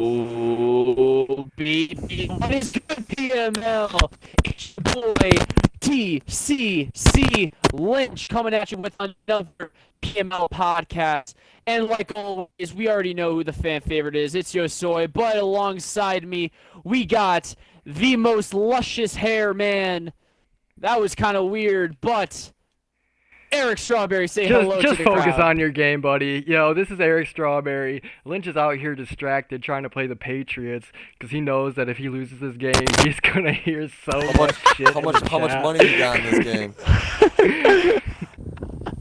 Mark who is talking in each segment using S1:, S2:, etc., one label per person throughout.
S1: Ooh, baby, what is good, PML? It's your boy, TCC Lynch, coming at you with another PML podcast. And like always, we already know who the fan favorite is. It's Yosoy, but alongside me, we got the most luscious hair man. That was kind of weird, but Eric Strawberry, say hello to the crowd.
S2: Just focus on your game, buddy. Yo, this is Eric Strawberry. Lynch is out here distracted trying to play the Patriots because he knows that if he loses this game, he's going to hear so much shit.
S3: How much money you got in this game?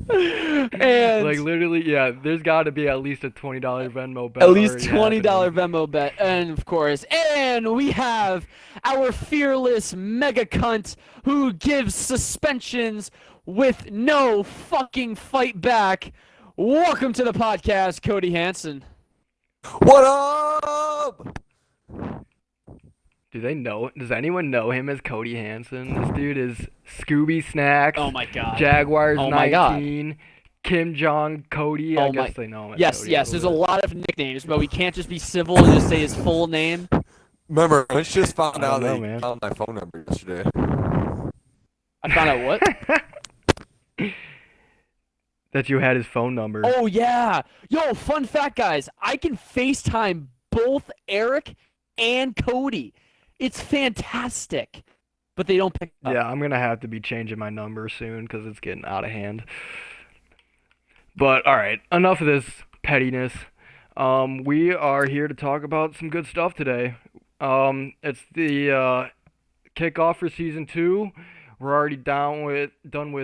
S1: And
S2: like, literally, yeah, there's got to be at least a $20 Venmo bet.
S1: at least
S2: $20
S1: Venmo bet. And of course, and we have our fearless mega cunt who gives suspensions with no fucking fight back. Welcome to the podcast, Cody Hansen.
S3: What up?
S2: Do they know? Does anyone know him as Cody Hansen? This dude is Scooby Snacks.
S1: Oh my god.
S2: Jaguars
S1: Oh my
S2: 19. Kim Jong Cody. I guess they know him as Cody
S1: Yes. There's a lot of nicknames, but we can't just be civil and just say his full name.
S3: Remember, I just found out
S2: know,
S3: they
S2: man.
S3: found my phone number yesterday.
S1: I found out what?
S2: That you had his phone number.
S1: Oh yeah. Yo, fun fact, guys. I can FaceTime both Eric and Cody. It's fantastic. But they don't pick up.
S2: Yeah, I'm going to have to be changing my number soon because it's getting out of hand. But, alright, enough of this pettiness. We are here to talk about some good stuff today. It's the kickoff for Season 2. We're already done with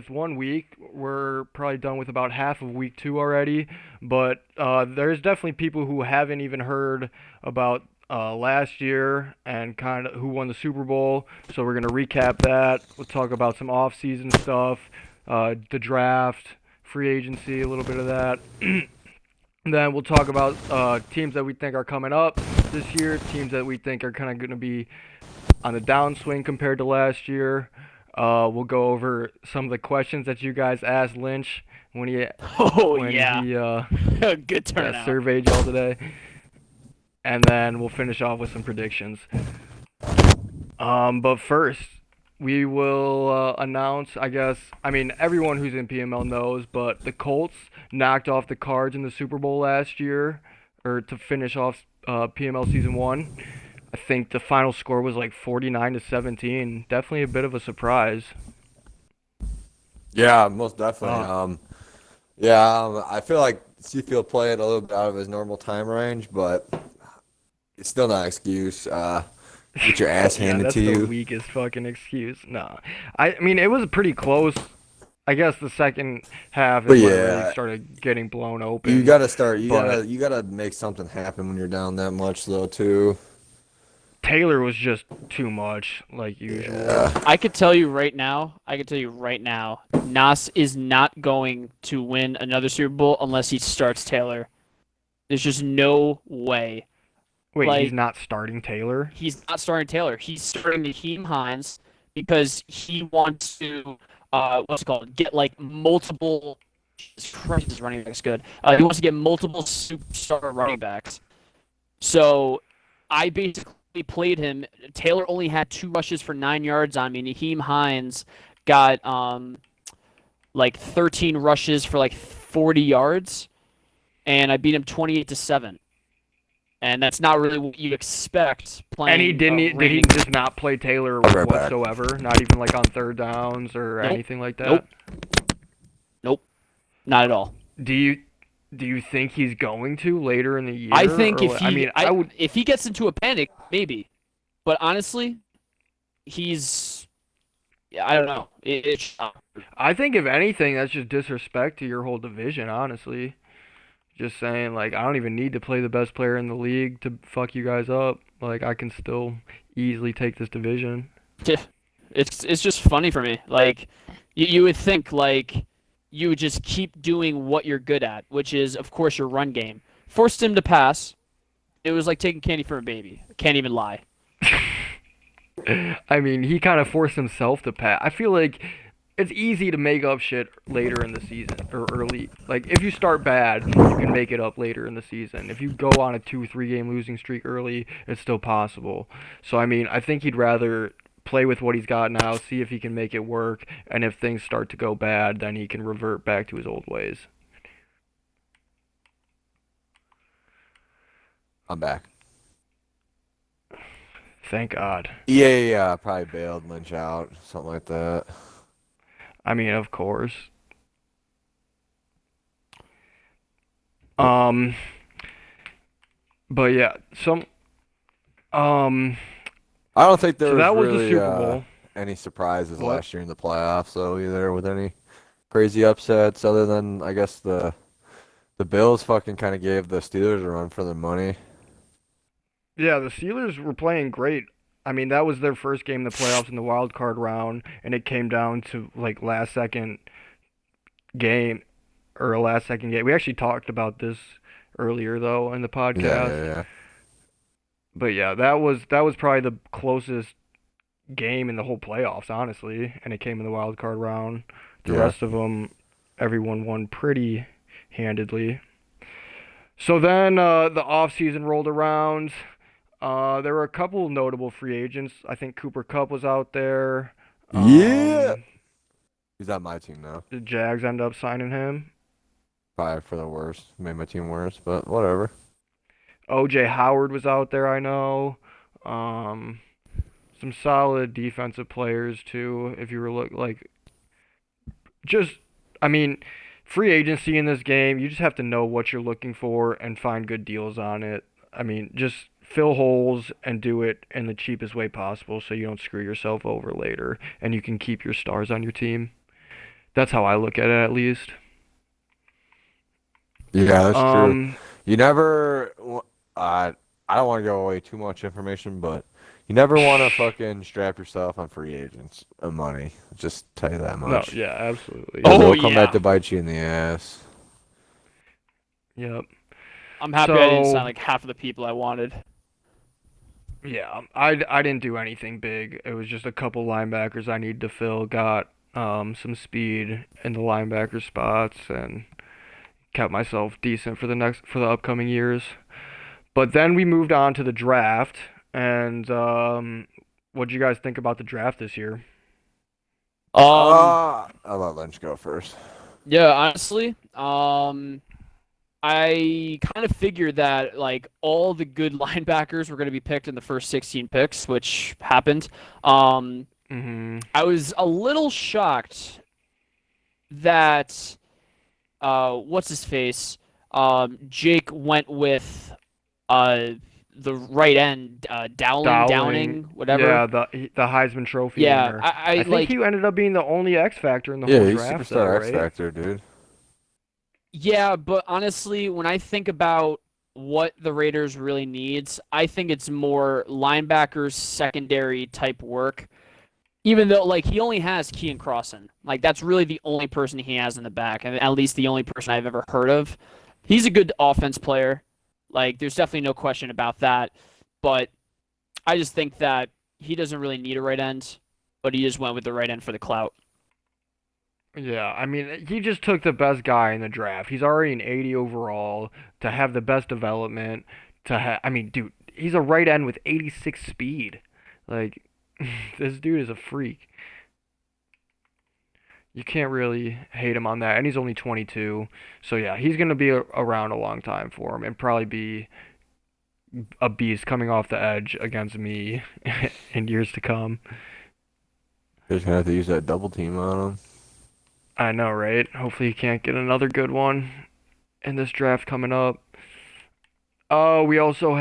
S2: 1 week. We're probably done with about half of Week 2 already. But there's definitely people who haven't even heard about last year and kind of who won the Super Bowl. So we're going to recap that. We'll talk about some off-season stuff, the draft, free agency, a little bit of that. And then we'll talk about teams that we think are coming up this year, teams that we think are kind of going to be on the downswing compared to last year. We'll go over some of the questions that you guys asked Lynch when he
S1: good turnout.
S2: Surveyed y'all today. And then we'll finish off with some predictions. But first, we will announce, everyone who's in PML knows, but the Colts knocked off the Cards in the Super Bowl last year, or to finish off PML Season 1. I think the final score was like 49-17. Definitely a bit of a surprise.
S3: Yeah, most definitely. I feel like Seafield played a little bit out of his normal time range, but it's still not an excuse. Get your ass handed to you.
S2: That's the weakest fucking excuse. No. I mean, it was pretty close. I guess the second half is when it really started getting blown open.
S3: You gotta start. You gotta make something happen when you're down that much, though, too.
S2: Taylor was just too much, like usual.
S3: Yeah.
S1: I could tell you right now, Nas is not going to win another Super Bowl unless he starts Taylor. There's just no way.
S2: Wait, he's not starting Taylor?
S1: He's not starting Taylor. He's starting Naheem Hines because he wants to, get like multiple. Jesus Christ, his running back's good. He wants to get multiple superstar running backs. So I basically played him. Taylor only had 2 rushes for 9 yards on me. Naheem Hines got 13 rushes for 40 yards, and I beat him 28-7. And that's not really what you expect playing.
S2: And did he just not play Taylor whatsoever? Not even on third downs or anything like that?
S1: Nope. Not at all.
S2: Do you think he's going to later in the year?
S1: I think if he gets into a panic, maybe. But honestly, I don't know.
S2: I think if anything, that's just disrespect to your whole division, honestly. Just saying, I don't even need to play the best player in the league to fuck you guys up. I can still easily take this division.
S1: It's just funny for me. You would think, you would just keep doing what you're good at, which is, of course, your run game. Forced him to pass. It was like taking candy from a baby. I can't even lie.
S2: I mean, he kind of forced himself to pass. I feel like it's easy to make up shit later in the season or early. Like if you start bad, you can make it up later in the season. If you go on a 2-3 game losing streak early, it's still possible. So I mean, I think he'd rather play with what he's got now, see if he can make it work, and if things start to go bad, then he can revert back to his old ways.
S3: I'm back.
S2: Thank God.
S3: Yeah, probably bailed Lynch out, something like that.
S2: I mean, of course. But yeah,
S3: I don't think there
S2: so that was
S3: really
S2: the Super Bowl.
S3: Any surprises
S2: What?
S3: last year in the playoffs, though, either with any crazy upsets, other than I guess the Bills fucking kind of gave the Steelers a run for their money.
S2: Yeah, the Steelers were playing great. I mean, that was their first game in the playoffs in the wild card round, and it came down to like last second game. We actually talked about this earlier though in the podcast.
S3: Yeah.
S2: But yeah, that was probably the closest game in the whole playoffs, honestly, and it came in the wild card round. The rest of them, everyone won pretty handedly. So then the offseason rolled around. There were a couple notable free agents. I think Cooper Kupp was out there.
S3: Yeah. He's on my team now.
S2: The Jags ended up signing him.
S3: Probably for the worst. Made my team worse, but whatever.
S2: O.J. Howard was out there, I know. Some solid defensive players, too, if you were free agency in this game, you just have to know what you're looking for and find good deals on it. I mean, just fill holes and do it in the cheapest way possible so you don't screw yourself over later and you can keep your stars on your team. That's how I look at it, at least.
S3: Yeah, that's true. You never... I don't want to give away too much information, but you never want to fucking strap yourself on free agents of money. Just tell you that much.
S2: No, yeah, absolutely.
S3: They'll come back to bite you in the ass.
S2: Yep.
S1: I'm happy I didn't sign like half of the people I wanted.
S2: Yeah, I didn't do anything big. It was just a couple linebackers I needed to fill. Got some speed in the linebacker spots and kept myself decent for the upcoming years. But then we moved on to the draft, and what did you guys think about the draft this year?
S3: I'll let Lynch go first.
S1: Yeah, honestly, I kind of figured that like all the good linebackers were going to be picked in the first 16 picks, which happened. I was a little shocked that what's his face? Jake went with the right end, Downing, whatever.
S2: Yeah, the Heisman Trophy winner.
S1: I
S2: think he ended up being the only X factor in the whole draft.
S3: Yeah, he's superstar
S2: right?
S3: X factor, dude.
S1: Yeah, but honestly, when I think about what the Raiders really needs, I think it's more linebackers, secondary type work. Even though, like, he only has Keion Crossan. Like, that's really the only person he has in the back, and at least the only person I've ever heard of. He's a good offense player. Like, there's definitely no question about that. But I just think that he doesn't really need a right end, but he just went with the right end for the clout.
S2: Yeah, I mean, he just took the best guy in the draft. He's already an 80 overall to have the best development. I mean, dude, he's a right end with 86 speed. Like, this dude is a freak. You can't really hate him on that, and he's only 22. So yeah, he's gonna be around a long time for him, and probably be a beast coming off the edge against me in years to come.
S3: You're just gonna have to use that double team on him.
S2: I know, right? Hopefully he can't get another good one in this draft coming up. We also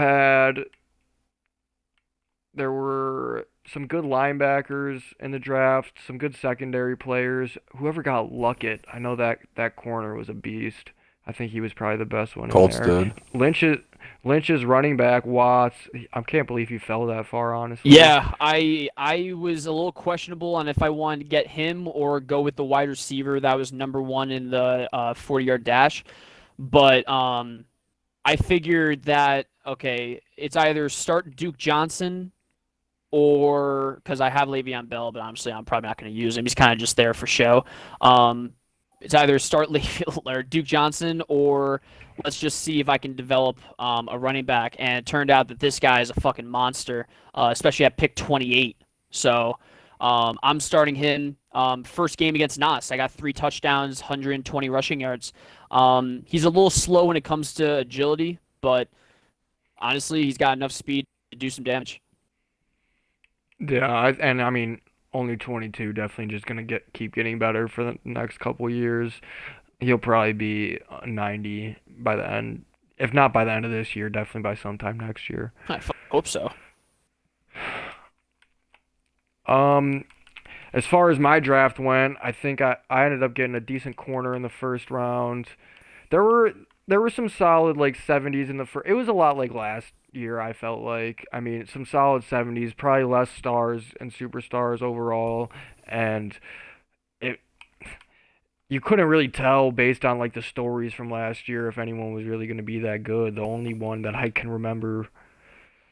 S2: there were some good linebackers in the draft, some good secondary players. Whoever got Luckett, I know that corner was a beast. I think he was probably the best one
S3: Colts
S2: in there.
S3: did.
S2: Lynch's running back, Watts. I can't believe he fell that far, honestly.
S1: Yeah, I was a little questionable on if I wanted to get him or go with the wide receiver that was number one in the 40-yard dash. But I figured that, okay, it's either start Duke Johnson or because I have Le'Veon Bell, but honestly, I'm probably not going to use him. He's kind of just there for show. It's either start or Duke Johnson, or let's just see if I can develop a running back. And it turned out that this guy is a fucking monster, especially at pick 28. So I'm starting him. First game against Nas, I got 3 touchdowns, 120 rushing yards. He's a little slow when it comes to agility, but honestly, he's got enough speed to do some damage.
S2: Yeah, I mean, only 22, definitely just gonna keep getting better for the next couple years. He'll probably be 90 by the end, if not by the end of this year, definitely by sometime next year.
S1: I hope so.
S2: As far as my draft went, I think I ended up getting a decent corner in the first round. There were some solid like 70s in the first. It was a lot like last year, I felt like. I mean, some solid 70s, probably less stars and superstars overall, and you couldn't really tell based on like the stories from last year if anyone was really going to be that good. The only one that I can remember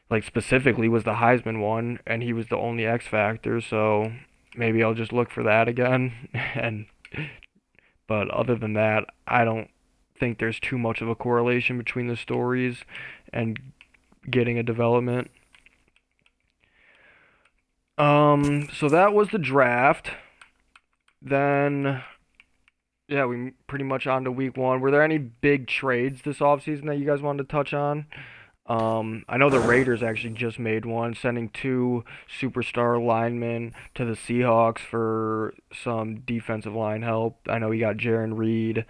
S2: like specifically was the Heisman one, and he was the only X factor, so maybe I'll just look for that again. But other than that, I don't think there's too much of a correlation between the stories and getting a development. So that was the draft. Then, yeah, we pretty much on to week 1. Were there any big trades this offseason that you guys wanted to touch on? I know the Raiders actually just made one, sending 2 superstar linemen to the Seahawks for some defensive line help. I know you got Jaron Reed.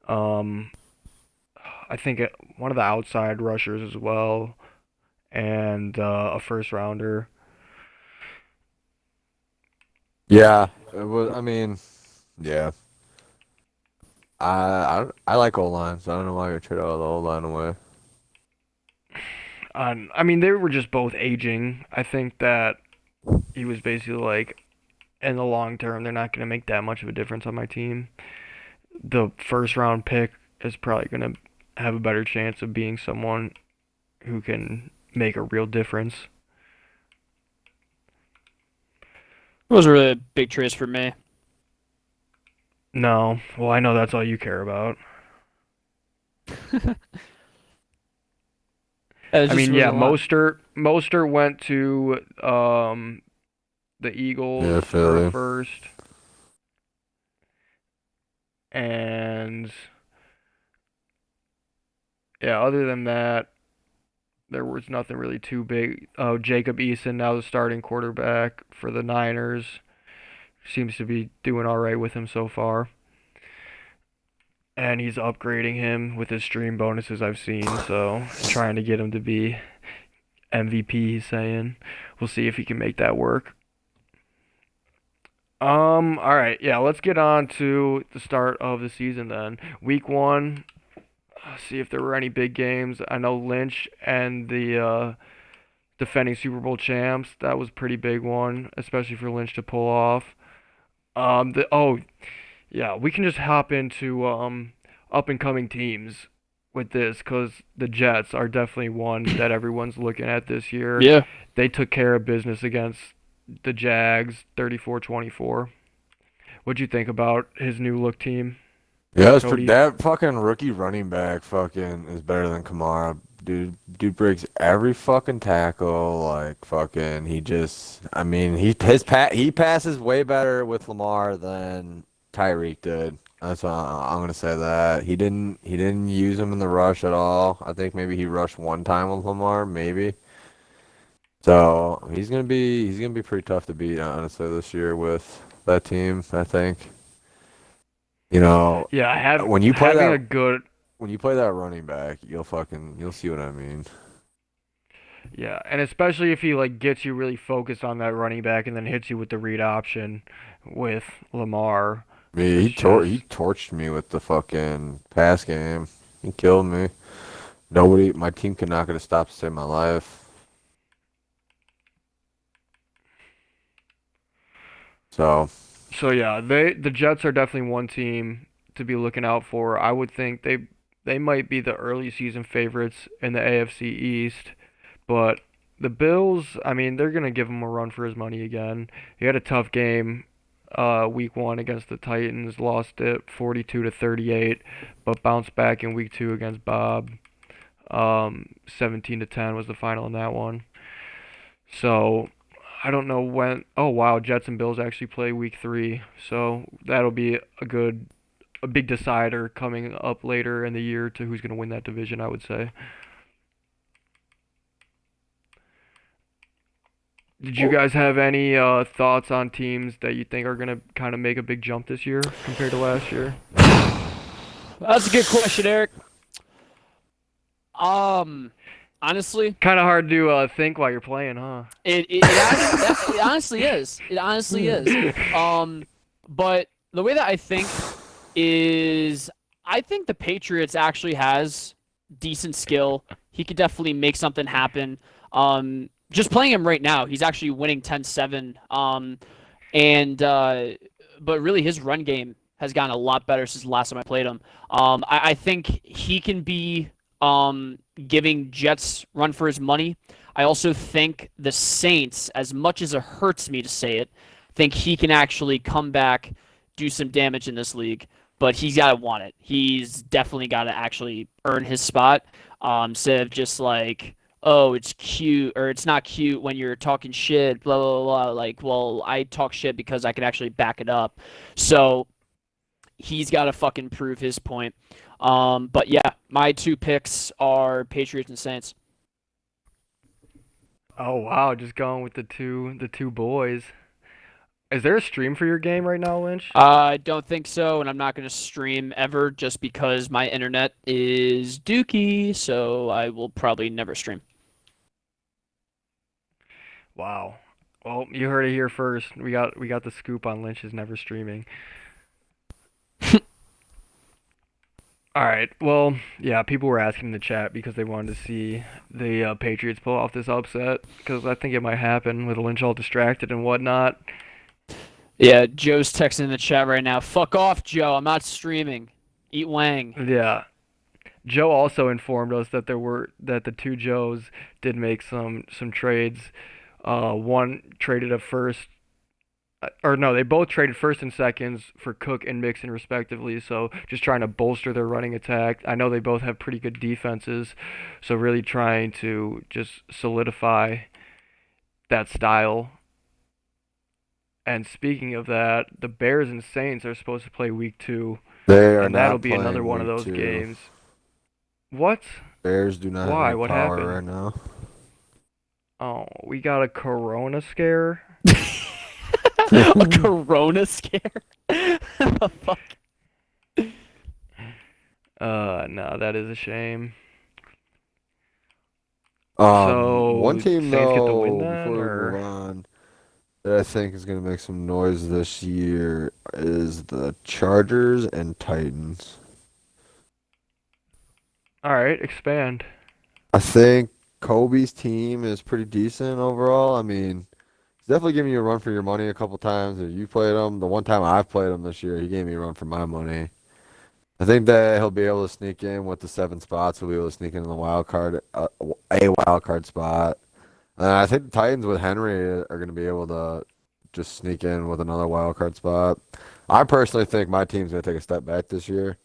S2: I think one of the outside rushers as well, and a first rounder.
S3: Yeah, it was. I mean, yeah. I like O-line, so I don't know why you're trading all the O-line away.
S2: I mean, they were just both aging. I think that he was basically like, in the long term, they're not going to make that much of a difference on my team. The first round pick is probably going to have a better chance of being someone who can make a real difference.
S1: It was really a big trade for me.
S2: No. Well, I know that's all you care about. I mean, yeah, Mostert went to the Eagles for a first. And yeah, other than that, there was nothing really too big. Oh, Jacob Eason, now the starting quarterback for the Niners. Seems to be doing all right with him so far. And he's upgrading him with his stream bonuses I've seen, so trying to get him to be MVP, he's saying. We'll see if he can make that work. Alright, yeah, let's get on to the start of the season then. Week 1, see if there were any big games. I know Lynch and the defending Super Bowl champs, that was a pretty big one, especially for Lynch to pull off. Yeah, we can just hop into up-and-coming teams with this, because the Jets are definitely one that everyone's looking at this year.
S1: Yeah.
S2: They took care of business against the Jags, 34-24. What'd you think about his new look team?
S3: Yeah, that fucking rookie running back fucking is better than Kamara. Dude breaks every fucking tackle. Like fucking, he passes way better with Lamar than Tyreek did. That's why I'm gonna say that he didn't use him in the rush at all. I think maybe he rushed one time with Lamar, maybe. So he's gonna be pretty tough to beat, honestly, this year with that team. I think. You know,
S2: yeah,
S3: when you play that running back, you'll see what I mean.
S2: Yeah, and especially if he like gets you really focused on that running back and then hits you with the read option with Lamar.
S3: He torched me with the fucking pass game. He killed me. My team could not get a stop to save my life. So
S2: yeah, the Jets are definitely one team to be looking out for. I would think they might be the early season favorites in the AFC East, but The Bills, I mean, they're going to give him a run for his money again. He had a tough game week 1 against the Titans, lost it 42-38, but bounced back in week 2 against Bob. 17-10 was the final in that one. So, I don't know when. Oh, wow, Jets and Bills actually play week 3. So, that'll be a big decider coming up later in the year to who's going to win that division, I would say. Did you guys have any thoughts on teams that you think are going to kind of make a big jump this year compared to last year?
S1: That's a good question, Eric. Honestly,
S2: kind of hard to think while you're playing, huh?
S1: It honestly is. It honestly is. But the way that I think is, I think the Patriots actually has decent skill. He could definitely make something happen. Just playing him right now, he's actually winning 10-7. But really his run game has gotten a lot better since the last time I played him. I think he can be giving Jets run for his money. I also think the Saints, as much as it hurts me to say it, think he can actually come back, do some damage in this league. But he's got to want it. He's definitely got to actually earn his spot, instead of just like, oh, it's cute, or it's not cute when you're talking shit, blah, blah, blah. Like, well, I talk shit because I can actually back it up. So he's got to fucking prove his point. But yeah, my 2 picks are Patriots and Saints.
S2: Oh, wow, just going with the two boys. Is there a stream for your game right now, Lynch?
S1: I don't think so, and I'm not going to stream ever just because my internet is dookie, so I will probably never stream.
S2: Wow. Well, you heard it here first. We got the scoop on Lynch's never streaming. All right. Well, yeah, people were asking in the chat because they wanted to see the Patriots pull off this upset, because I think it might happen with Lynch all distracted and whatnot.
S1: Yeah, Joe's texting in the chat right now. Fuck off, Joe. I'm not streaming. Eat Wang.
S2: Yeah. Joe also informed us that the 2 Joes did make some trades. One traded a first, or no, they both traded first and seconds for Cook and Mixon respectively. So just trying to bolster their running attack. I know they both have pretty good defenses, so really trying to just solidify that style. And speaking of that, the Bears and Saints are supposed to play week 2.
S3: They are
S2: and
S3: not
S2: that'll be
S3: playing
S2: another one of
S3: week
S2: those
S3: 2.
S2: games. What?
S3: Bears do not
S2: Why?
S3: have any
S2: What
S3: power
S2: happened?
S3: right now.
S2: Oh, we got a corona scare?
S1: A corona scare? The fuck?
S2: No, that is a shame.
S3: So one team
S2: Saints get the
S3: though,
S2: win then,
S3: before we
S2: or?
S3: move on, that I think is going to make some noise this year is the Chargers and Titans.
S2: All right, expand.
S3: I think Kobe's team is pretty decent overall. I mean, he's definitely giving you a run for your money a couple times. If you played him, the one time I've played him this year, he gave me a run for my money. I think that he'll be able to sneak in with the 7 spots. He'll be able to sneak in the wild card, a wild card spot. And I think the Titans with Henry are going to be able to just sneak in with another wild card spot. I personally think my team's going to take a step back this year.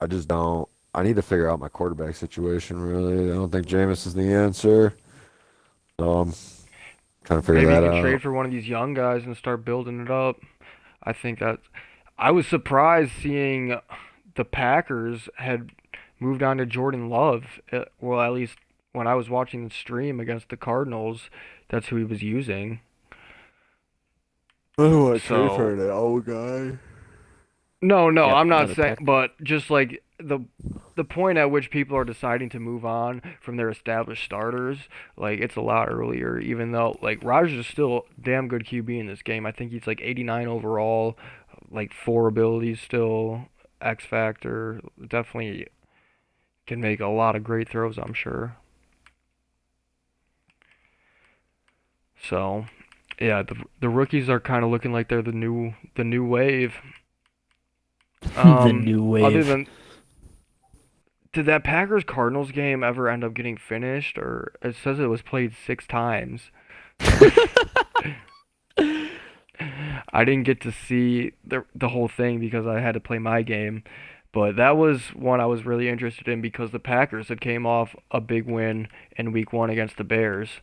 S3: I just don't. I need to figure out my quarterback situation, really. I don't think Jameis is the answer. So I'm trying to figure
S2: Maybe
S3: that
S2: you can
S3: out.
S2: trade for one of these young guys and start building it up. I think that I was surprised seeing the Packers had moved on to Jordan Love. Well, at least when I was watching the stream against the Cardinals, that's who he was using.
S3: I don't want to
S2: So-
S3: trade for that old guy.
S2: No,
S1: Yep,
S2: I'm not
S1: another
S2: saying,
S1: pick.
S2: but just like the point at which people are deciding to move on from their established starters, like it's a lot earlier. Even though like Rodgers is still a damn good QB in this game. I think he's like 89 overall, like 4 abilities still, X factor. Definitely can make a lot of great throws, I'm sure. So, yeah, the rookies are kind of looking like they're the new wave.
S1: The new wave.
S2: Other than Did that Packers-Cardinals game ever end up getting finished? Or it says it was played 6 times. I didn't get to see the whole thing because I had to play my game. But that was one I was really interested in because the Packers had came off a big win in Week 1 against the Bears,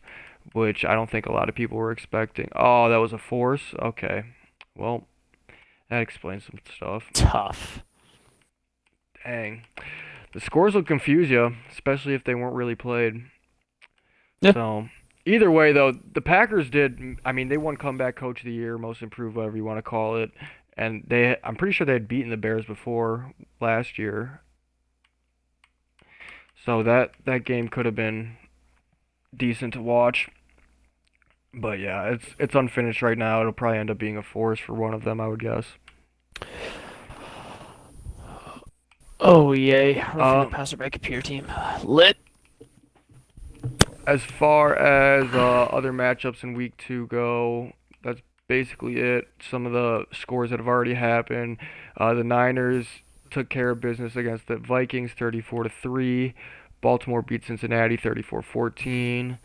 S2: which I don't think a lot of people were expecting. Oh, that was a force? Okay. Well, that explains some stuff.
S1: Tough.
S2: Dang. The scores will confuse you, especially if they weren't really played.
S1: Yeah.
S2: So, either way, though, the Packers did. I mean, they won Comeback Coach of the Year, Most Improved, whatever you want to call it. And I'm pretty sure they had beaten the Bears before last year. So that game could have been decent to watch. But yeah, it's unfinished right now. It'll probably end up being a force for one of them, I would guess.
S1: Oh, yay. Roughing the passer by computer team. Lit.
S2: As far as other matchups in Week 2 go, that's basically it. Some of the scores that have already happened. The Niners took care of business against the Vikings 34-3. Baltimore beat Cincinnati 34-14.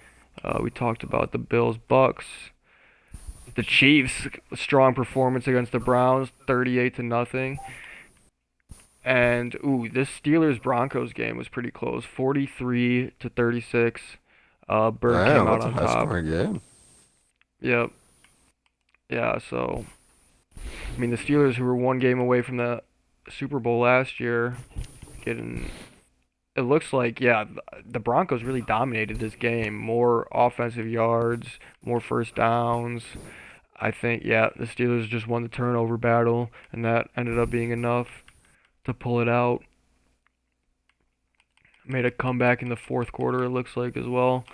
S2: We talked about the Bills Bucks. The Chiefs, strong performance against the Browns 38-0. And this Steelers Broncos game was pretty close, 43-36. Bird came out on top.
S3: High-scoring game.
S2: Yep. Yeah, so I mean the Steelers, who were one game away from the Super Bowl last year, getting. It looks like the Broncos really dominated this game. More offensive yards, more first downs. I think the Steelers just won the turnover battle, and that ended up being enough to pull it out. Made a comeback in the fourth quarter, it looks like, as well.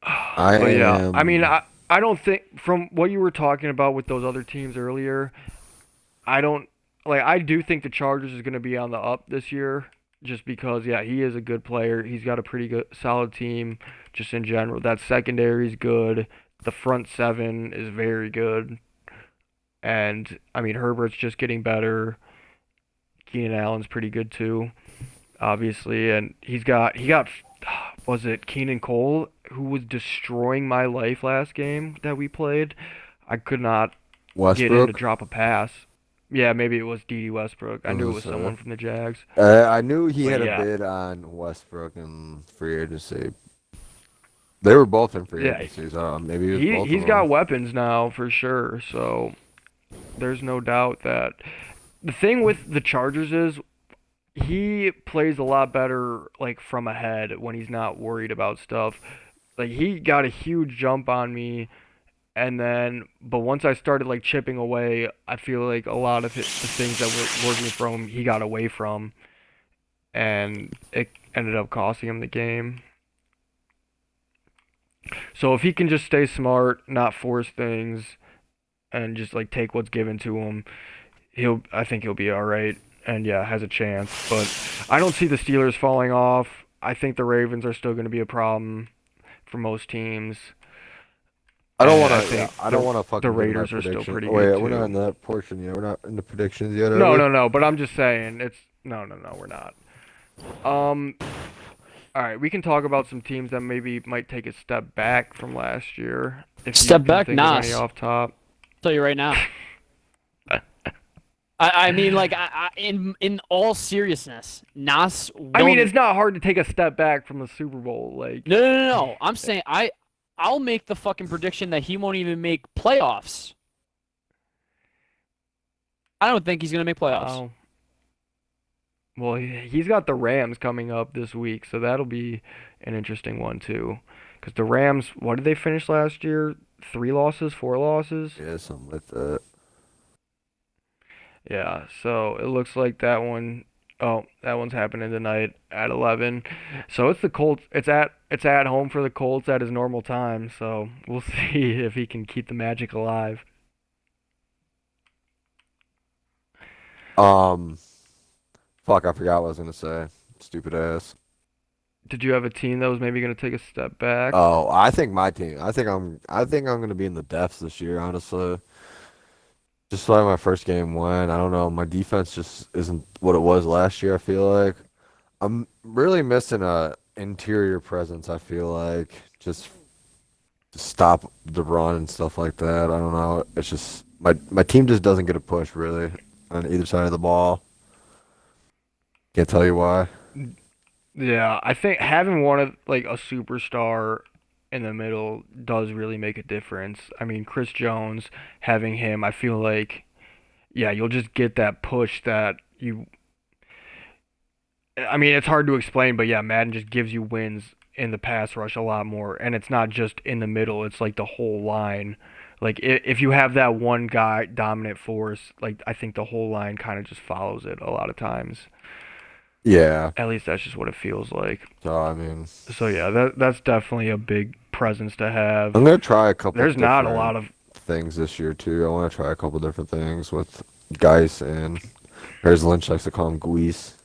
S2: I mean, I don't think, from what you were talking about with those other teams earlier, I do think the Chargers is going to be on the up this year, just because, he is a good player. He's got a pretty good, solid team, just in general. That secondary is good. The front seven is very good. And, I mean, Herbert's just getting better. Keenan Allen's pretty good too, obviously, and he got was it Keenan Cole who was destroying my life last game that we played? I could not get him to drop a pass. Yeah, maybe it was D.D. Westbrook. I knew it was someone from the Jags.
S3: I knew he had a bid on Westbrook in free agency. They were both in free agency, so maybe it was
S2: he's got weapons now for sure. So there's no doubt that. The thing with the Chargers is he plays a lot better like from ahead when he's not worried about stuff. Like he got a huge jump on me, but once I started like chipping away, I feel like a lot of the things that were working for him, he got away from, and it ended up costing him the game. So if he can just stay smart, not force things, and just like take what's given to him, I think he'll be all right, and has a chance. But I don't see the Steelers falling off. I think the Ravens are still going to be a problem for most teams.
S3: I don't want to fucking.
S2: The Raiders are still pretty good.
S3: Wait, we're not in that portion yet. We're not in the predictions yet.
S2: No. But I'm just saying no. We're not. All right, we can talk about some teams that maybe might take a step back from last year.
S1: Step back,
S2: Nas. Off top.
S1: I'll tell you right now. I mean, like, in all seriousness, Nas.
S2: I mean, it's not hard to take a step back from the Super Bowl. Like,
S1: no. I'm saying I'll make the fucking prediction that he won't even make playoffs. I don't think he's gonna make playoffs.
S2: Oh. Well, he's got the Rams coming up this week, so that'll be an interesting one too. Because the Rams, what did they finish last year? 3 losses, 4 losses?
S3: Yeah, something like that.
S2: Yeah, so it looks like that one. Oh, that one's happening tonight at 11. So it's the Colts. It's at home for the Colts at his normal time. So we'll see if he can keep the magic alive.
S3: Fuck, I forgot what I was gonna say. Stupid ass.
S2: Did you have a team that was maybe gonna take a step back?
S3: Oh, I think my team. I think I'm gonna be in the depths this year, honestly. Just like my first game went. I don't know. My defense just isn't what it was last year, I feel like. I'm really missing a interior presence. I feel like just to stop the run and stuff like that. I don't know. It's just my team just doesn't get a push really on either side of the ball. Can't tell you why.
S2: Yeah, I think having one of like a superstar in the middle does really make a difference. I mean, Chris Jones, having him, I feel like, yeah, you'll just get that push that you. I mean, it's hard to explain, but yeah, Madden just gives you wins in the pass rush a lot more, and it's not just in the middle; it's like the whole line. Like if you have that one guy dominant force, like I think the whole line kind of just follows it a lot of times.
S3: Yeah.
S2: At least that's just what it feels like.
S3: So I mean,
S2: So yeah, that's definitely a big presence to have.
S3: I'm gonna try a couple
S2: There's not a
S3: different
S2: lot of
S3: things this year too. I want to try a couple different things with Geis and, or as Lynch likes to call him, Guis.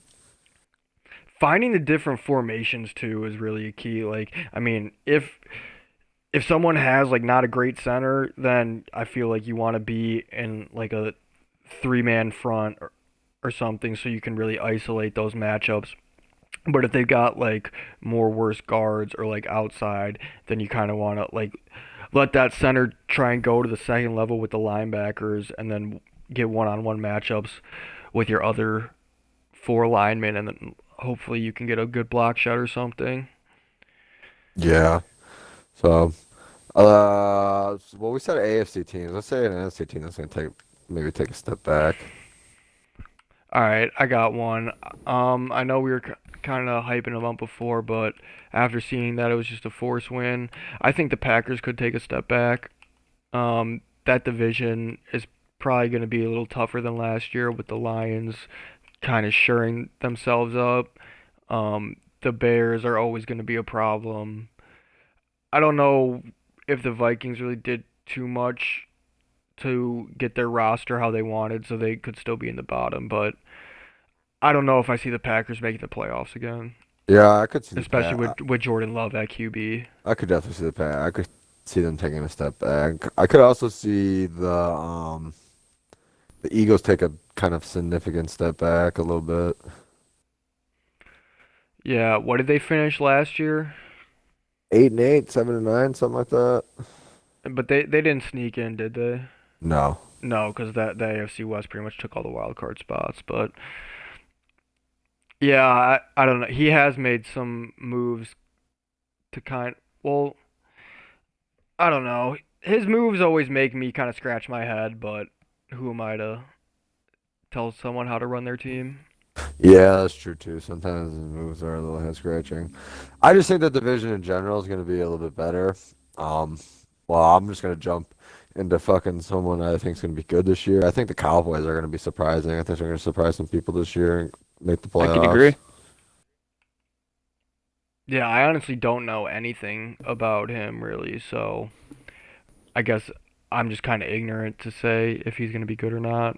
S2: finding the different formations too is really a key. Like, I mean, if someone has like not a great center, then I feel like you want to be in like a three-man front or something so you can really isolate those matchups. But if they've got like more worse guards or like outside, then you kind of want to like let that center try and go to the second level with the linebackers and then get one-on-one matchups with your other four linemen, and then hopefully you can get a good block shot or something.
S3: Yeah. So, well, we said AFC teams. Let's say an NFC team that's gonna maybe take a step back.
S2: All right, I got one. I know we were kind of hyping them up before, but after seeing that it was just a force win, I think the Packers could take a step back. That division is probably going to be a little tougher than last year with the Lions kind of shoring themselves up. The Bears are always going to be a problem. I don't know if the Vikings really did too much to get their roster how they wanted, so they could still be in the bottom. But I don't know if I see the Packers making the playoffs again,
S3: Yeah, I could see the
S2: especially
S3: Pack.
S2: with Jordan Love at QB.
S3: I could definitely see the Pack. I could see them taking a step back. I could also see the Eagles take a kind of significant step back a little bit.
S2: Yeah, what did they finish last year?
S3: 8-8, 7-9, something like that.
S2: But they didn't sneak in, did they?
S3: No.
S2: No, because the AFC West pretty much took all the wild card spots. But yeah, I don't know. He has made some moves to well, I don't know. His moves always make me kind of scratch my head, but who am I to tell someone how to run their team?
S3: Yeah, that's true too. Sometimes his moves are a little head scratching. I just think the division in general is going to be a little bit better. Um, well, I'm just going to jump into fucking someone I think is going to be good this year. I think the Cowboys are going to be surprising. I think they're going to surprise some people this year and make the
S1: I could
S3: playoffs.
S1: agree.
S2: Yeah, I honestly don't know anything about him really, so I guess I'm just kind of ignorant to say if he's going to be good or not.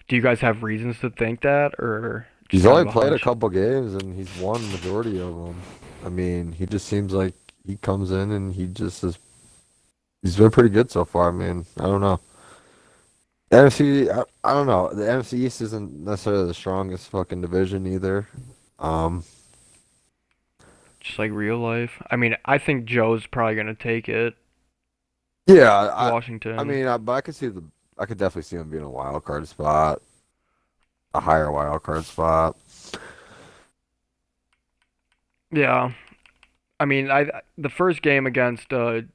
S2: Do you guys have reasons to think that, or just
S3: He's
S2: kind
S3: only
S2: of a
S3: played a
S2: hunch?
S3: couple games and he's won the majority of them. I mean, he just seems like he comes in and he just is. He's been pretty good so far. I mean, I don't know. NFC, I don't know. The NFC East isn't necessarily the strongest fucking division either. Um,
S2: Just like real life? I mean, I think Joe's probably going to take it.
S3: yeah, I
S2: Washington.
S3: mean, but I could definitely see him being a wild card spot, a higher wild card spot.
S2: Yeah. I mean, the first game against the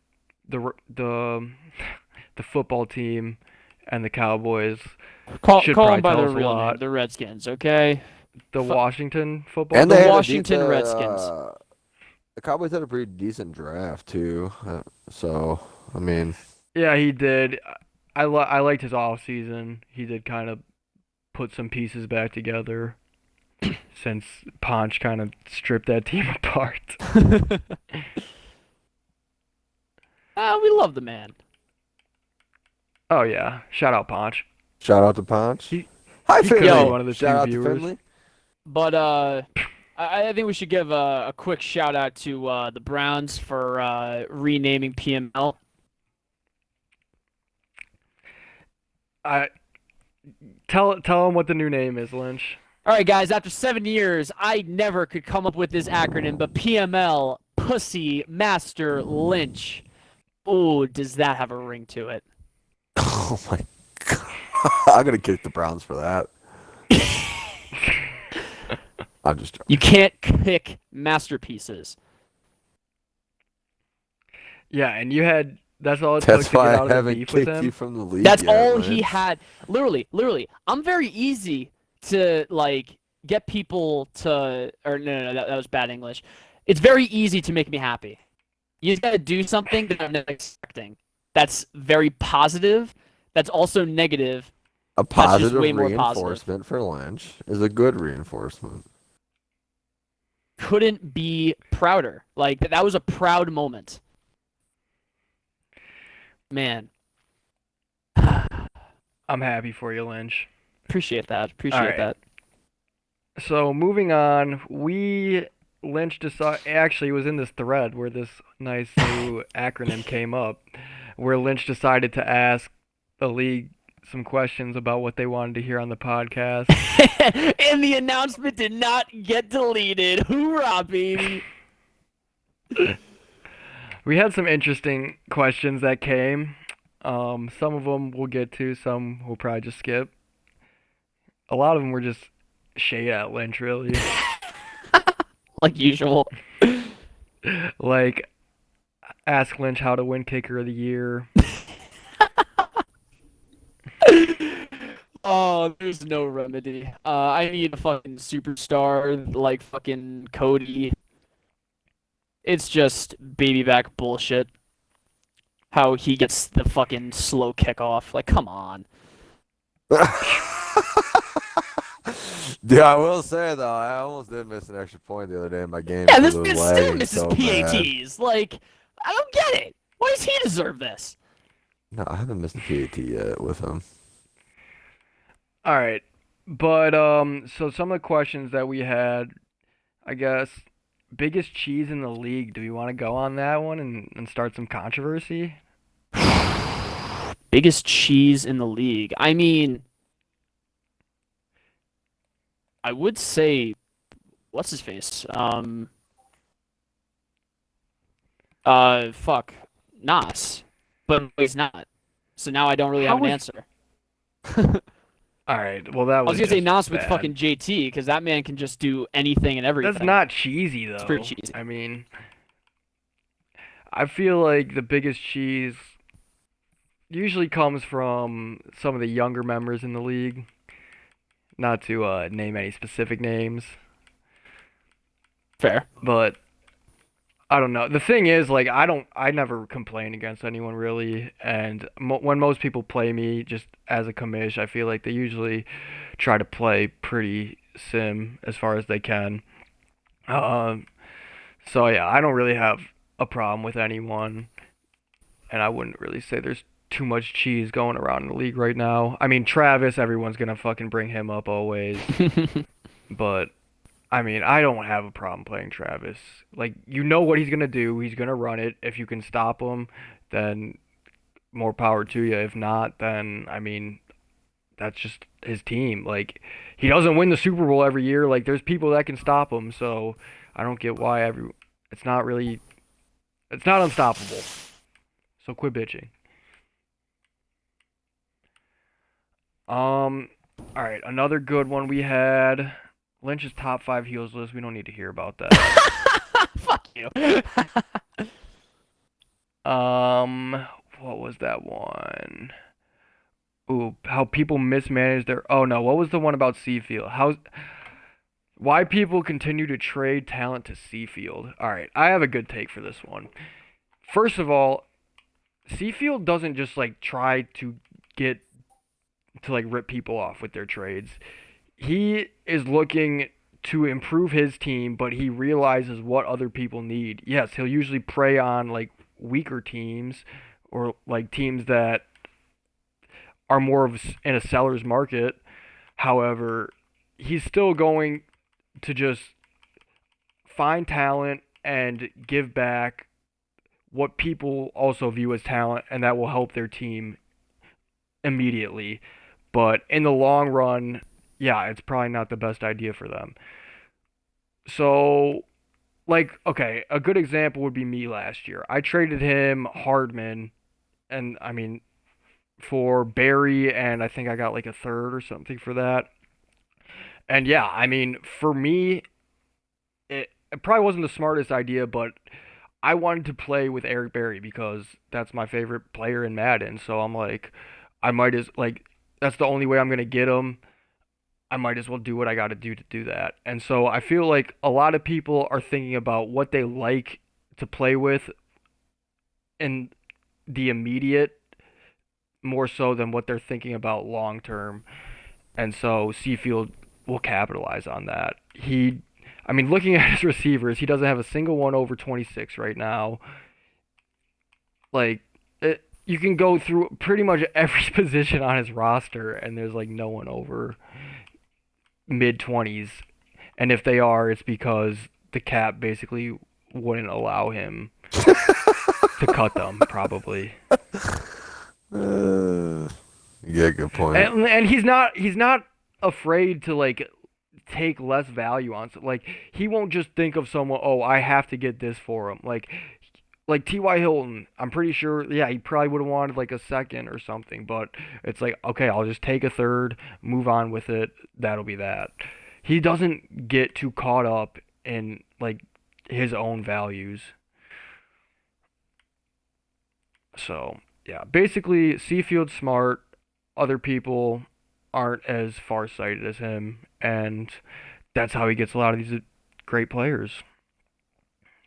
S2: the football team and the Cowboys should
S1: Call them
S2: probably
S1: by
S2: tell
S1: their
S2: us a
S1: real name,
S2: lot.
S1: the Redskins. Okay.
S2: The
S1: Fu-
S2: Washington football
S3: And
S1: The
S3: they
S2: team.
S3: had
S1: Washington Redskins.
S3: the Cowboys had a pretty decent draft too. So I mean,
S2: Yeah, he did. I liked his off season. He did kind of put some pieces back together since Ponch kind of stripped that team apart.
S1: We love the man.
S2: Oh yeah, shout out Ponch.
S3: shout out to Ponch.
S2: He
S3: Hi
S2: he could
S3: Finley.
S2: be one of the
S3: Shout
S2: two
S3: out to
S2: viewers.
S3: Finley.
S1: But I think we should give a quick shout out to the Browns for renaming PML.
S2: I tell him what the new name is, Lynch.
S1: All right, guys, after 7 years, I never could come up with this acronym, but PML, Pussy Master Lynch. Ooh, does that have a ring to it?
S3: Oh my god. I'm gonna kick the Browns for that. I'm just joking.
S1: You can't kick masterpieces.
S2: Yeah, and you had that's all it took
S3: That's
S2: to get
S3: why
S2: out
S3: I
S2: of the
S3: haven't
S2: beef with
S3: kicked
S2: him.
S3: you from the league.
S1: That's
S3: yet,
S1: all
S3: Lynch.
S1: he had. Literally, I'm very easy to like get people to, or no, that was bad English. It's very easy to make me happy. You just gotta do something that I'm not expecting. That's very positive. That's also negative.
S3: A
S1: That's just
S3: positive
S1: way more
S3: reinforcement for Lynch is a good reinforcement.
S1: Couldn't be prouder. Like that was a proud moment. Man.
S2: I'm happy for you, Lynch.
S1: Appreciate that.
S2: All right.
S1: that.
S2: So moving on, Lynch actually was in this thread where this nice new acronym came up, where Lynch decided to ask the league some questions about what they wanted to hear on the podcast.
S1: And the announcement did not get deleted. Hoorah, baby.
S2: We had some interesting questions that came. Some of them we'll get to, some we'll probably just skip. A lot of them were just shade at Lynch, really.
S1: Like usual.
S2: Like, ask Lynch how to win Kicker of the Year.
S1: Oh, there's no remedy. I need a fucking superstar like fucking Cody. It's just baby back bullshit. How he gets the fucking slow kickoff. Like, come on.
S3: Yeah, I will say though, I almost did miss an extra point the other day in my game.
S1: Yeah, this
S3: because
S1: man
S3: it was
S1: still
S3: lagging
S1: misses
S3: so bad.
S1: PATs. Like, I don't get it. Why does he deserve this?
S3: No, I haven't missed a PAT yet with him.
S2: All right. But, so some of the questions that we had, I guess, biggest cheese in the league. Do we want to go on that one and start some controversy?
S1: Biggest cheese in the league. I mean, I would say, what's his face? Fuck, Nas, but he's not. So now I don't really have an answer.
S2: All right. Well, that
S1: I
S2: was.
S1: was gonna say
S2: just
S1: Nas with
S2: bad.
S1: fucking JT because that man can just do anything and everything.
S2: That's not cheesy though.
S1: It's pretty cheesy.
S2: I mean, I feel like the biggest cheese usually comes from some of the younger members in the league. Not to name any specific names,
S1: Fair.
S2: but I don't know. The thing is, like, I never complain against anyone really, and when most people play me just as a commish, I feel like they usually try to play pretty sim as far as they can. So yeah, I don't really have a problem with anyone, and I wouldn't really say there's too much cheese going around in the league right now. I mean, Travis, everyone's gonna fucking bring him up always, but I mean, I don't have a problem playing Travis. Like, you know what he's gonna do. He's gonna run it. If you can stop him, then more power to you. If not, then I mean, that's just his team. Like, he doesn't win the Super Bowl every year. Like, there's people that can stop him. So I don't get why it's not unstoppable. So quit bitching. All right, another good one we had. Lynch's top 5 heels list. We don't need to hear about that.
S1: Fuck you.
S2: What was that one? Ooh, how people mismanage their. Oh no, what was the one about Seafield? Why people continue to trade talent to Seafield? All right, I have a good take for this one. First of all, Seafield doesn't just like try to rip people off with their trades. He is looking to improve his team, but he realizes what other people need. Yes, he'll usually prey on like weaker teams or like teams that are more of in a seller's market. However, he's still going to just find talent and give back what people also view as talent, and that will help their team immediately. But in the long run, yeah, it's probably not the best idea for them. So, like, okay, a good example would be me last year. I traded him Hardman, and I mean, for Barry, and I think I got like a third or something for that. And yeah, I mean, for me, it probably wasn't the smartest idea, but I wanted to play with Eric Berry because that's my favorite player in Madden. So I'm like, I might as like that's the only way I'm gonna get him. I might as well do what I got to do that. And so I feel like a lot of people are thinking about what they like to play with in the immediate more so than what they're thinking about long term. And so Seafield will capitalize on that. I mean, looking at his receivers, he doesn't have a single one over 26 right now. Like, you can go through pretty much every position on his roster, and there's like no one over mid 20s. And if they are, it's because the cap basically wouldn't allow him to cut them, probably.
S3: Yeah, good point.
S2: And he's not afraid to like take less value on. Like he won't just think of someone. Oh, I have to get this for him. Like T.Y. Hilton. I'm pretty sure. Yeah, he probably would have wanted like a second or something. But it's like, okay, I'll just take a third, move on with it. That'll be that. He doesn't get too caught up in like his own values. So yeah, basically Seafield's smart. Other people aren't as far-sighted as him, and that's how he gets a lot of these great players,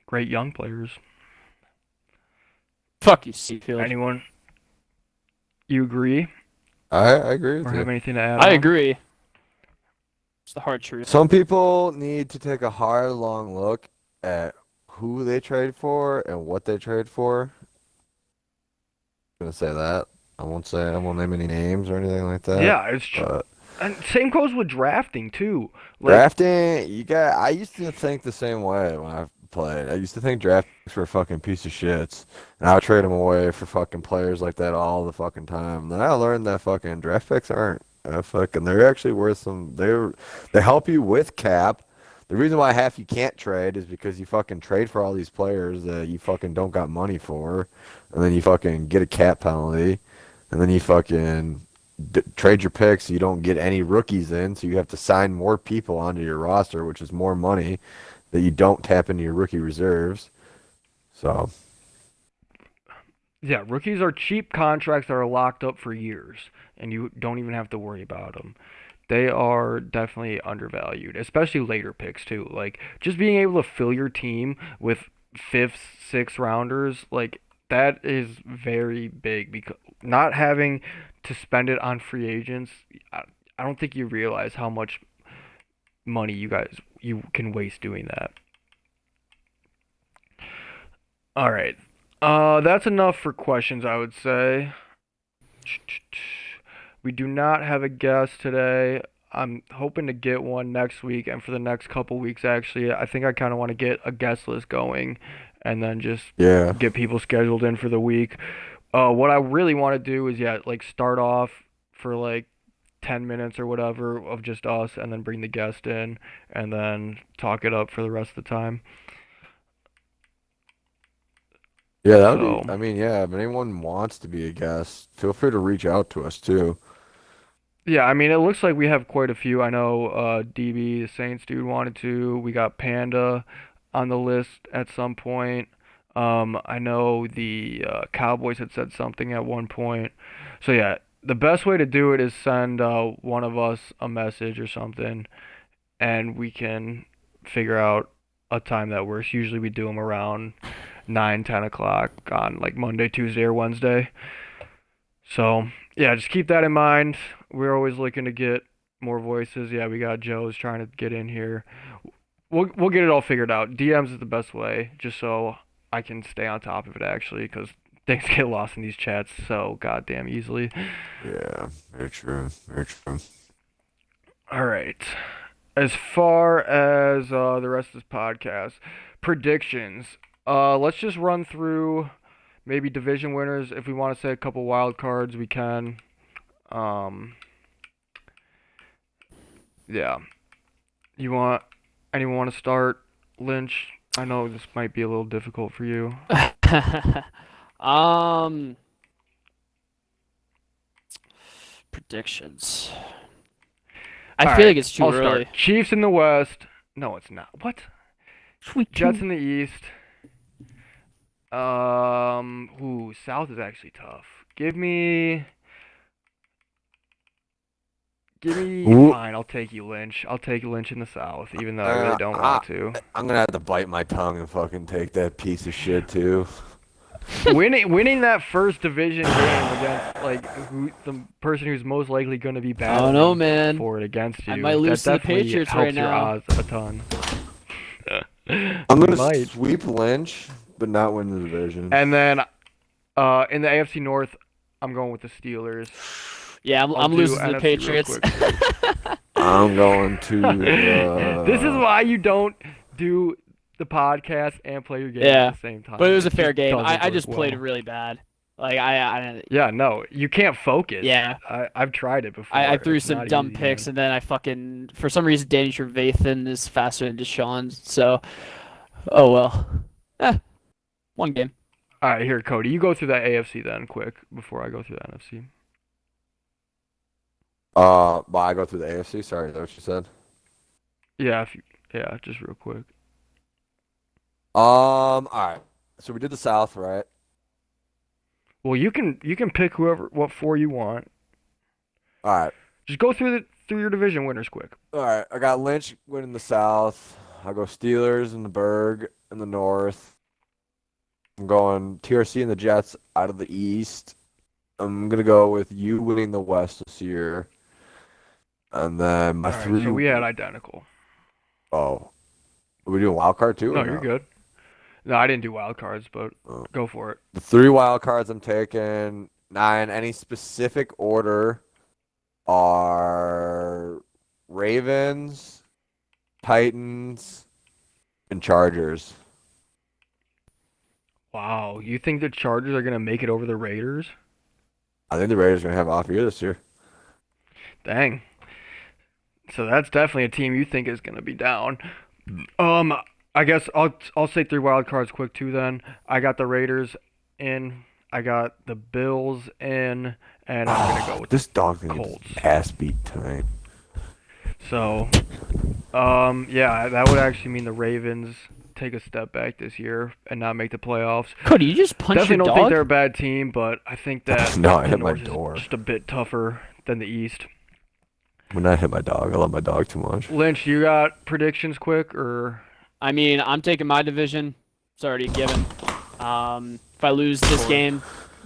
S2: great young players.
S1: Fuck you, Seafield.
S2: Anyone? You agree?
S3: I agree with
S2: Or
S3: you.
S2: have anything to add?
S1: I
S2: on?
S1: agree. It's the hard truth.
S3: Some people need to take a hard, long look at who they trade for and what they trade for. I'm gonna say that. I won't name any names or anything like that.
S2: Yeah, it's true. And same goes with drafting too. Like,
S3: Drafting, I used to think the same way when I played. I used to think draft picks were a fucking piece of shits, and I would trade them away for fucking players like that all the fucking time. Then I learned that fucking draft picks aren't they're actually worth some. They help you with cap. The reason why half you can't trade is because you fucking trade for all these players that you fucking don't got money for, and then you fucking get a cap penalty, and then you fucking trade your picks so you don't get any rookies in, so you have to sign more people onto your roster, which is more money that you don't tap into your rookie reserves. So
S2: yeah, rookies are cheap contracts that are locked up for years, and you don't even have to worry about them. They are definitely undervalued, especially later picks too. Like just being able to fill your team with fifth, sixth rounders, like that is very big because not having to spend it on free agents, I don't think you realize how much money you can waste doing that. All right. That's enough for questions, I would say. We do not have a guest today. I'm hoping to get one next week and for the next couple weeks, actually. I think I kind of want to get a guest list going and then just get people scheduled in for the week. What I really want to do is, like start off for like 10 minutes or whatever of just us and then bring the guest in and then talk it up for the rest of the time.
S3: yeah, that would be. I mean, yeah, if anyone wants to be a guest, feel free to reach out to us too.
S2: Yeah, I mean, it looks like we have quite a few. I know DB, the Saints dude, wanted to. We got Panda on the list at some point. I know the Cowboys had said something at one point. So, yeah, the best way to do it is send one of us a message or something, and we can figure out a time that works. Usually we do them around 9, 10 o'clock on like Monday, Tuesday, or Wednesday. So, yeah, just keep that in mind. We're always looking to get more voices. Yeah, we got Joe's trying to get in here. We'll get it all figured out. DMs is the best way, just so I can stay on top of it, actually, because things get lost in these chats so goddamn easily.
S3: Yeah, very true. Very true.
S2: All right. As far as the rest of this podcast, predictions. Let's just run through maybe division winners. If we want to say a couple wild cards, we can. Yeah. Anyone want to start? Lynch? I know this might be a little difficult for you.
S1: Predictions. I feel like it's too early.
S2: Start. Chiefs in the West. No, it's not. What?
S1: Sweet
S2: Jets in the East. South is actually tough. Give me. Fine, I'll take you, Lynch. I'll take Lynch in the South, even though I really don't want to.
S3: I'm gonna have to bite my tongue and fucking take that piece of shit too.
S2: Winning that first division game against the person who's most likely going to be bad.
S1: I don't know, man.
S2: For it against you.
S1: I might lose to the Patriots right now.
S2: Your odds a ton.
S3: I'm gonna sweep Lynch, but not win the division.
S2: And then, in the AFC North, I'm going with the Steelers.
S1: Yeah, I'm losing to the Patriots.
S3: I'm going to.
S2: This is why you don't do the podcast and play your game at the same time.
S1: But it was a fair game. I just played really bad. Like
S2: Yeah, no, you can't focus.
S1: Yeah.
S2: I've tried it before.
S1: I threw some dumb picks, and then I fucking for some reason Danny Trevathan is faster than Deshaun. So, oh well. One game.
S2: All right, here, Cody. You go through that AFC then, quick, before I go through the NFC.
S3: But I go through the AFC. Sorry, is that what you said?
S2: Yeah, just real quick.
S3: All right. So we did the South, right?
S2: Well, you can pick what four you want.
S3: All right.
S2: Just go through your division winners quick.
S3: All right. I got Lynch winning the South. I'll go Steelers and the Berg in the North. I'm going TRC and the Jets out of the East. I'm gonna go with you winning the West this year. And then my three.
S2: So we had identical.
S3: Oh, are we doing wild card too?
S2: No, you're good. No, I didn't do wild cards, but go for it.
S3: The 3 wild cards I'm taking, not in any specific order, are Ravens, Titans, and Chargers.
S2: Wow, you think the Chargers are gonna make it over the Raiders?
S3: I think the Raiders are gonna have an off year this year.
S2: Dang. So that's definitely a team you think is gonna be down. I guess I'll say 3 wild cards quick too. Then I got the Raiders in, I got the Bills in, and I'm gonna go with
S3: this dog
S2: Colts.
S3: Ass beat tonight.
S2: So, yeah, that would actually mean the Ravens take a step back this year and not make the playoffs.
S1: Cody, you just punched
S2: Definitely
S1: your
S2: don't
S1: dog?
S2: think they're a bad team, but I think that
S3: No, I hit
S2: the
S3: my
S2: North
S3: door.
S2: is just a bit tougher than the East.
S3: When I hit my dog, I love my dog too much.
S2: Lynch, you got predictions quick or?
S1: I mean, I'm taking my division. It's already a given. If I lose this game,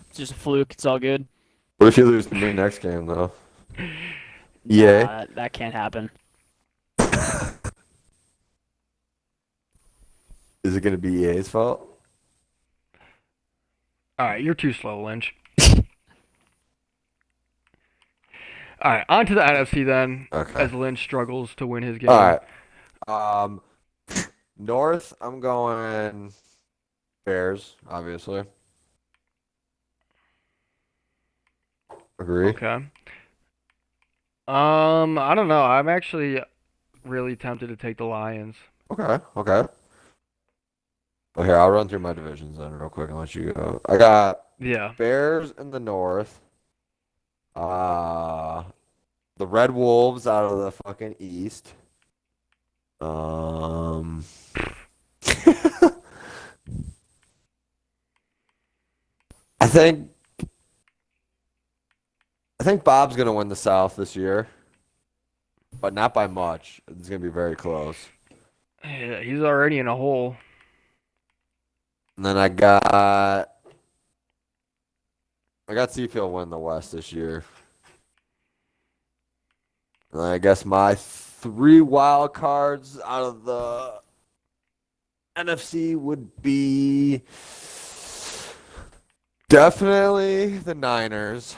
S1: it's just a fluke. It's all good.
S3: What if you lose to me next game though? Yeah.
S1: That can't happen.
S3: Is it gonna be EA's fault?
S2: All right, you're too slow, Lynch. All right, on to the NFC then.
S3: Okay.
S2: As Lynch struggles to win his game.
S3: All right. North, I'm going Bears, obviously. Agree.
S2: Okay. I don't know. I'm actually really tempted to take the Lions.
S3: Okay. Okay, I'll run through my divisions then real quick and let you go. I got Bears in the North. The Red Wolves out of the fucking East. I think Bob's gonna win the South this year, but not by much. It's gonna be very close.
S2: Yeah, he's already in a hole.
S3: And then I got Seafield win the West this year. And I guess my 3 wild cards out of the NFC would be definitely the Niners,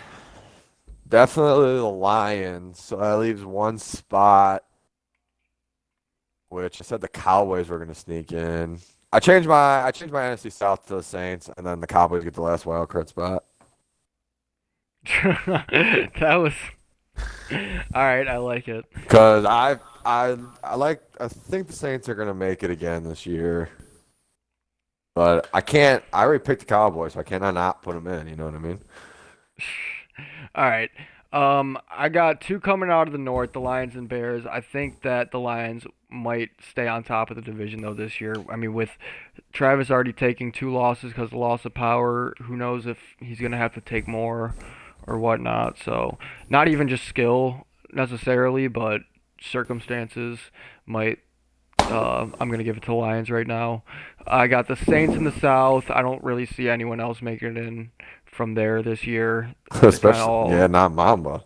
S3: definitely the Lions. So that leaves one spot, which I said the Cowboys were going to sneak in. I changed my NFC South to the Saints, and then the Cowboys get the last wild card spot.
S2: That All right, I like it.
S3: Because I think the Saints are gonna make it again this year. But I can't. I already picked the Cowboys, so I cannot not put them in. You know what I mean?
S2: All right. I got two coming out of the North, the Lions and Bears. I think that the Lions might stay on top of the division, though, this year. I mean, with Travis already taking 2 losses because of the loss of power, who knows if he's going to have to take more or whatnot. So, not even just skill necessarily, but circumstances might. I'm going to give it to the Lions right now. I got the Saints in the South. I don't really see anyone else making it in from there this year.
S3: Especially, not Mamba.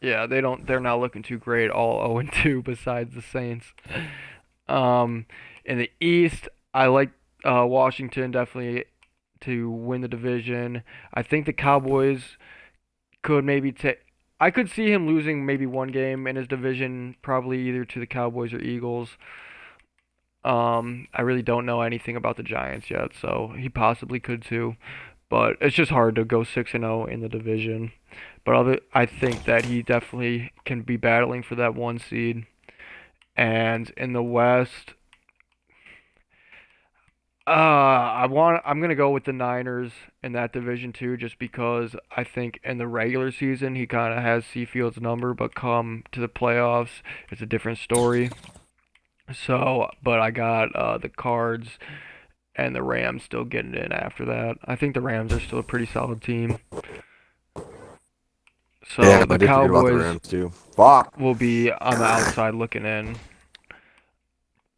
S2: Yeah, they're not looking too great, all 0-2 besides the Saints. In the East, I like Washington definitely to win the division. I think the Cowboys could maybe take. I could see him losing maybe one game in his division, probably either to the Cowboys or Eagles. I really don't know anything about the Giants yet, so he possibly could too. But it's just hard to go 6-0 in the division. But I think that he definitely can be battling for that 1 seed. And in the West, I'm gonna go with the Niners in that division too, just because I think in the regular season he kind of has Seafield's number, but come to the playoffs, it's a different story. So, but I got the Cards and the Rams still getting in after that. I think the Rams are still a pretty solid team. So
S3: Yeah,
S2: the
S3: I did forget about the
S2: Cowboys
S3: Rams too. Fuck.
S2: will be on the outside looking in.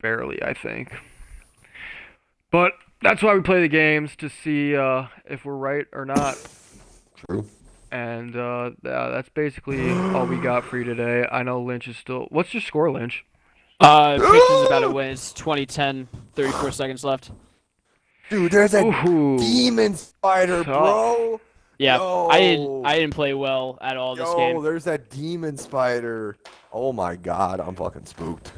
S2: Barely, I think. But that's why we play the games, to see if we're right or not.
S3: True.
S2: And that's basically all we got for you today. I know Lynch is still... What's your score, Lynch?
S1: Predictions about it when it's 2010, 34 seconds left.
S3: Dude, there's a
S2: Ooh.
S3: demon spider, bro.
S1: Yeah,
S3: Yo.
S1: I didn't play well at all this game.
S3: There's that demon spider. Oh my god, I'm fucking spooked.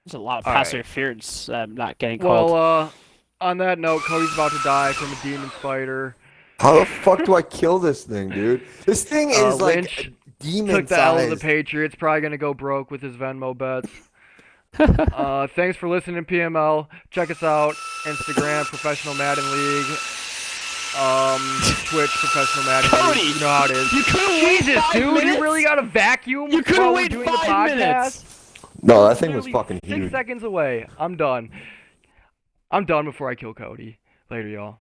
S1: There's a lot of
S2: All
S1: pass
S2: right.
S1: interference not getting called.
S2: Well, on that note, Cody's about to die from a demon spider.
S3: How the fuck do I kill this thing, dude? This thing is like
S2: Lynch
S3: demon
S2: took the L of the
S3: size.
S2: Patriots. Probably going to go broke with his Venmo bets. Thanks for listening, PML. Check us out. Instagram, Professional Madden League. Twitch, Professional Madden
S1: Cody,
S2: League. You know how it is.
S1: You couldn't wait
S2: Jesus,
S1: 5
S2: dude,
S1: minutes?
S2: you really got to vacuum
S1: You couldn't
S2: while we're
S1: wait
S2: doing the
S1: 5
S2: podcast?
S1: minutes.
S3: No, that thing was
S2: Literally
S3: fucking
S2: 6
S3: huge.
S2: seconds away. I'm done. I'm done before I kill Cody. Later, y'all.